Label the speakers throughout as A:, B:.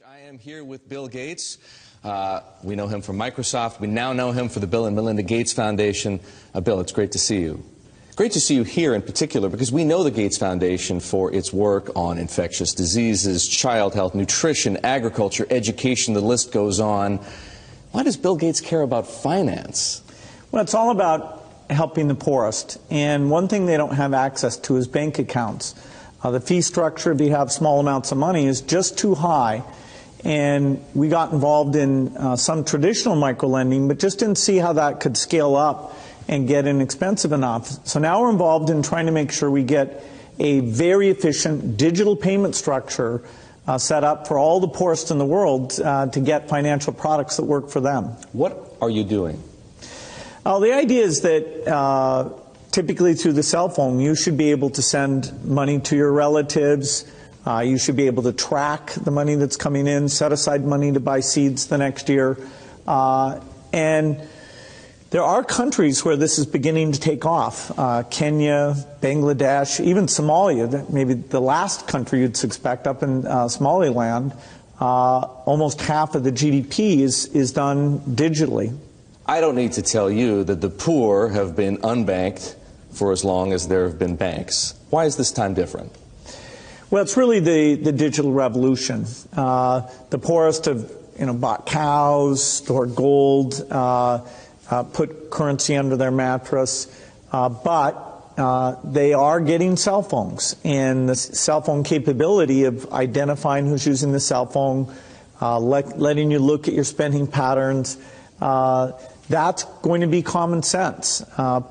A: I am here with Bill Gates. We know him from Microsoft. We now know him for the Bill and Melinda Gates Foundation. Bill, it's great to see you. Great to see you here in particular because we know the Gates Foundation for its work on infectious diseases, child health, nutrition, agriculture, education, the list goes on. Why does Bill Gates care about finance?
B: Well, it's all about helping the poorest. And one thing they don't have access to is bank accounts. The fee structure, if you have small amounts of money, is just too high. And we got involved in some traditional microlending, but just didn't see how that could scale up and get inexpensive enough. So now we're involved in trying to make sure we get a very efficient digital payment structure set up for all the poorest in the world to get financial products that work for them.
A: What are you doing?
B: The idea is that typically through the cell phone, you should be able to send money to your relatives. You should be able to track the money that's coming in, set aside money to buy seeds the next year. And there are countries where this is beginning to take off. Kenya, Bangladesh, even Somalia, maybe the last country you'd suspect up in Somaliland. Almost half of the GDP is done digitally.
A: I don't need to tell you that the poor have been unbanked for as long as there have been banks. Why is this time different?
B: Well, it's really the digital revolution. The poorest have bought cows, stored gold, put currency under their mattress, but they are getting cell phones. And the cell phone capability of identifying who's using the cell phone, letting you look at your spending patterns, that's going to be common sense.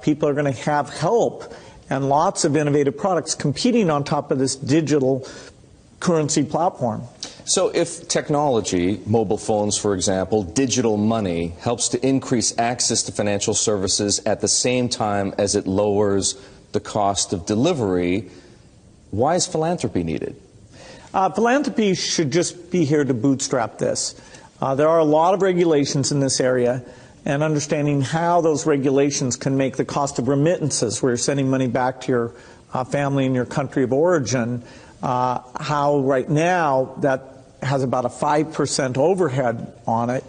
B: People are going to have help and lots of innovative products competing on top of this digital currency platform.
A: So if technology, mobile phones for example, digital money, helps to increase access to financial services at the same time as it lowers the cost of delivery, why is philanthropy needed?
B: Philanthropy should just be here to bootstrap this. There are a lot of regulations in this area, and understanding how those regulations can make the cost of remittances, where you're sending money back to your family in your country of origin, how right now that has about a 5% overhead on it.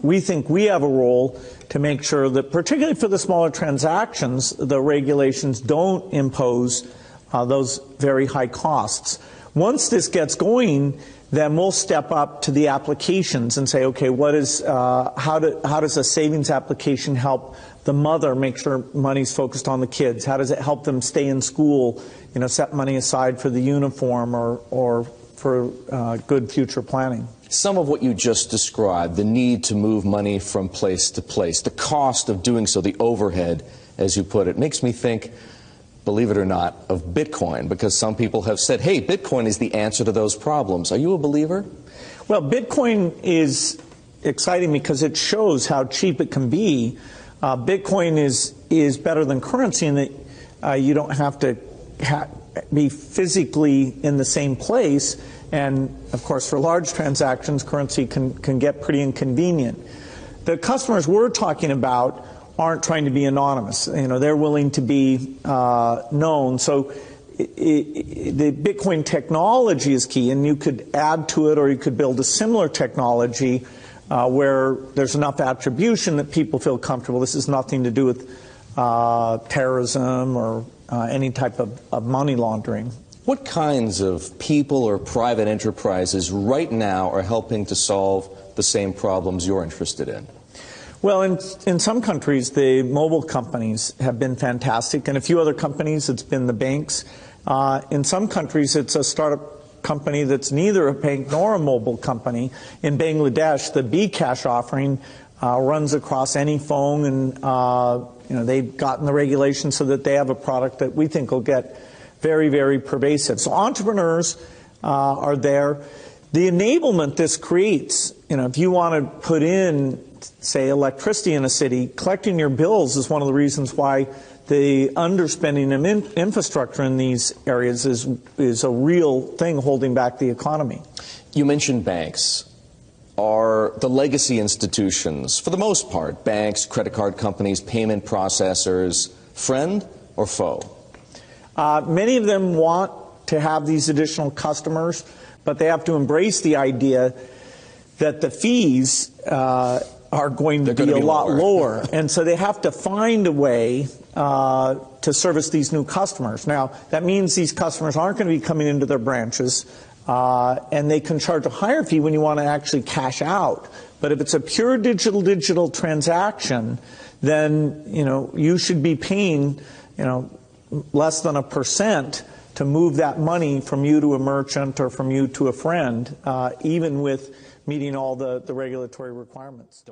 B: We think we have a role to make sure that, particularly for the smaller transactions, the regulations don't impose those very high costs. Once this gets going, then we'll step up to the applications and say, okay, how does a savings application help the mother make sure money's focused on the kids? How does it help them stay in school, set money aside for the uniform or for good future planning?
A: Some of what you just described, the need to move money from place to place, the cost of doing so, the overhead, as you put it, makes me think, believe it or not, of Bitcoin, because some people have said, hey, Bitcoin is the answer to those problems. Are you a believer?
B: Well, Bitcoin is exciting because it shows how cheap it can be. Bitcoin is better than currency in that you don't have to be physically in the same place. And, of course, for large transactions, currency can get pretty inconvenient. The customers we're talking about aren't trying to be anonymous. They're willing to be known. So the Bitcoin technology is key, and you could add to it, or you could build a similar technology where there's enough attribution that people feel comfortable. This has nothing to do with terrorism or any type of money laundering.
A: What kinds of people or private enterprises right now are helping to solve the same problems you're interested in?
B: Well, in some countries, the mobile companies have been fantastic. In a few other companies, it's been the banks. In some countries, it's a startup company that's neither a bank nor a mobile company. In Bangladesh, the bKash offering runs across any phone, and they've gotten the regulations so that they have a product that we think will get very, very pervasive. So entrepreneurs are there. The enablement this creates, if you want to put in, say, electricity in a city, collecting your bills is one of the reasons why the underspending of infrastructure in these areas is a real thing holding back the economy.
A: You mentioned banks. Are the legacy institutions, for the most part, banks, credit card companies, payment processors, friend or foe?
B: Many of them want to have these additional customers, but they have to embrace the idea that the fees are going to be a lot lower. And so they have to find a way to service these new customers. Now, that means these customers aren't going to be coming into their branches, and they can charge a higher fee when you want to actually cash out. But if it's a pure digital transaction, then you should be paying less than 1% to move that money from you to a merchant or from you to a friend, even with meeting all the regulatory requirements.